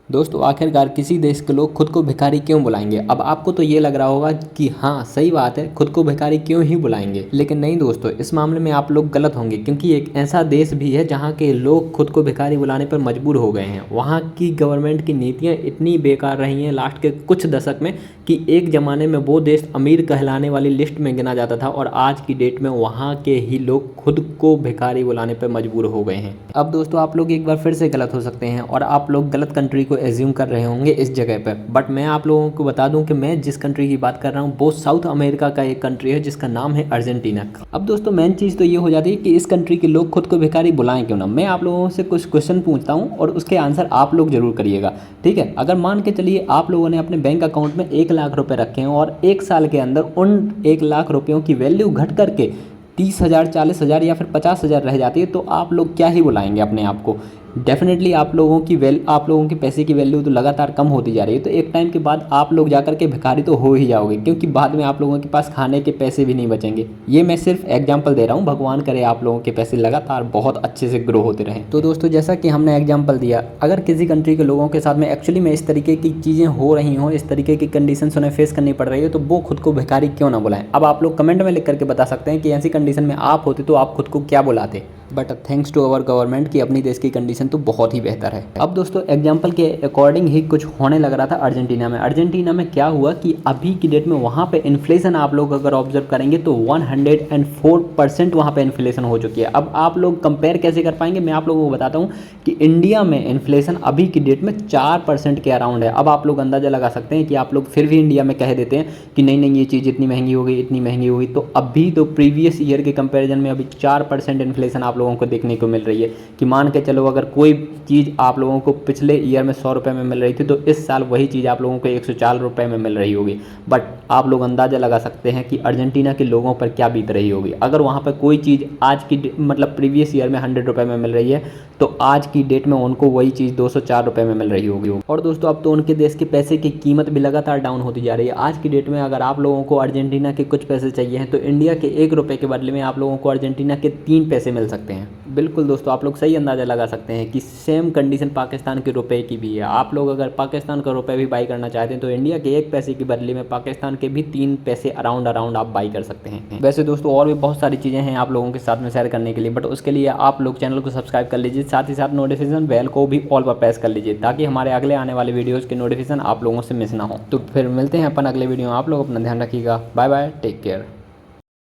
दोस्तों आखिरकार किसी देश के लोग खुद को भिखारी क्यों बुलाएंगे। अब आपको तो ये लग रहा होगा कि हाँ सही बात है, खुद को भिखारी क्यों ही बुलाएंगे, लेकिन नहीं दोस्तों, इस मामले में आप लोग गलत होंगे, क्योंकि एक ऐसा देश भी है जहाँ के लोग खुद को भिखारी बुलाने पर मजबूर हो गए हैं। वहाँ की गवर्नमेंट की नीतियाँ इतनी बेकार रही हैं लास्ट के कुछ दशक में कि एक ज़माने में वो देश अमीर कहलाने वाली लिस्ट में गिना जाता था और आज की डेट में वहाँ के ही लोग खुद को भिखारी बुलाने पर मजबूर हो गए हैं। अब दोस्तों आप लोग एक बार फिर से गलत हो सकते हैं और आप लोग गलत कंट्री को एज्यूम कर रहे होंगे इस जगह पर, बट मैं आप लोगों को बता दूं कि मैं जिस कंट्री की बात कर रहा हूं वो साउथ अमेरिका का एक कंट्री है जिसका नाम है अर्जेंटीना। अब दोस्तों मेन चीज़ तो ये हो जाती है कि इस कंट्री के लोग खुद को भिखारी बुलाएं क्यों ना। मैं आप लोगों से कुछ क्वेश्चन पूछता हूँ और उसके आंसर आप लोग जरूर करिएगा, ठीक है। अगर मान के चलिए आप लोगों ने अपने बैंक अकाउंट में 1 लाख रुपए रखे हैं और 1 साल के अंदर उन 1 लाख रुपयों की वैल्यू घट करके 30,000, 40,000 या फिर 50,000 रह जाती है, तो आप लोग क्या ही बुलाएंगे अपने आप को। डेफिनेटली आप लोगों के पैसे की वैल्यू तो लगातार कम होती जा रही है, तो एक टाइम के बाद आप लोग जाकर के भिखारी तो हो ही जाओगे, क्योंकि बाद में आप लोगों के पास खाने के पैसे भी नहीं बचेंगे। ये मैं सिर्फ एग्जांपल दे रहा हूँ, भगवान करे आप लोगों के पैसे लगातार बहुत अच्छे से ग्रो होते रहें। तो दोस्तों जैसा कि हमने एग्जाम्पल दिया, अगर किसी कंट्री के लोगों के साथ में एक्चुअली में इस तरीके की चीज़ें हो रही हों, इस तरीके की कंडीशन उन्हें फेस करनी पड़ रही है, तो वो खुद को भिखारी क्यों ना बुलाएं। अब आप लोग कमेंट में लिख करके बता सकते हैं कि ऐसी कंडीशन में आप होते तो आप खुद को क्या बुलाते। But thanks to our government की अपनी देश की कंडीशन तो बहुत ही बेहतर है। अब दोस्तों एग्जाम्पल के अकॉर्डिंग ही कुछ होने लग रहा था अर्जेंटीना में। अर्जेंटीना में क्या हुआ कि अभी की डेट में वहाँ पे इन्फ्लेशन आप लोग अगर ऑब्जर्व करेंगे तो 104% वहाँ पे इन्फ्लेशन हो चुकी है। अब आप लोग कंपेयर कैसे कर पाएंगे, मैं आप लोगों को बताता हूँ कि इंडिया में इन्फ्लेशन अभी की डेट में 4% के अराउंड है। अब आप लोग अंदाज़ा लगा सकते हैं कि आप लोग फिर भी इंडिया में कह देते हैं कि नहीं नहीं ये चीज़ इतनी महंगी हो गई, इतनी महंगी हो गई, तो अभी तो प्रीवियस ईयर के कंपेरिजन में अभी 4% इन्फ्लेशन आप लोगों को देखने को मिल रही है। कि मान के चलो अगर कोई चीज़ आप लोगों को पिछले ईयर में 100 रुपये में मिल रही थी तो इस साल वही चीज़ आप लोगों को 104 रुपये में मिल रही होगी। बट आप लोग अंदाज़ा लगा सकते हैं कि अर्जेंटीना के लोगों पर क्या बीत रही होगी। अगर वहाँ पर कोई चीज़ आज की मतलब प्रीवियस ईयर में 100 रुपये में मिल रही है तो आज की डेट में उनको वही चीज़ 204 रुपये में मिल रही होगी। और दोस्तों अब तो उनके देश के पैसे की कीमत भी लगातार डाउन होती जा रही है। आज की डेट में अगर आप लोगों को अर्जेंटीना के कुछ पैसे चाहिए हैं तो इंडिया के 1 रुपये के बदले में आप लोगों को अर्जेंटीना के 3 पैसे मिल सकते हैं। बिल्कुल दोस्तों आप लोग सही अंदाज़ा लगा सकते हैं कि सेम कंडीशन पाकिस्तान के रुपए की भी है। आप लोग अगर पाकिस्तान का रुपए भी बाई करना चाहते हैं तो इंडिया के 1 पैसे के बदले में पाकिस्तान के भी 3 पैसे अराउंड आप बाई कर सकते हैं। वैसे दोस्तों और भी बहुत सारी चीज़ें हैं आप लोगों के साथ में शेयर करने के लिए, बट उसके लिए आप लोग चैनल को सब्सक्राइब कर लीजिए, साथ ही साथ नोटिफिकेशन बेल को भी ऑल पर प्रेस कर लीजिए ताकि हमारे अगले आने वाले वीडियोज़ के नोटिफिकेशन आप लोगों से मिस ना हो। तो फिर मिलते हैं अपन अगले वीडियो में। आप लोग अपना ध्यान रखिएगा। Bye bye, take care.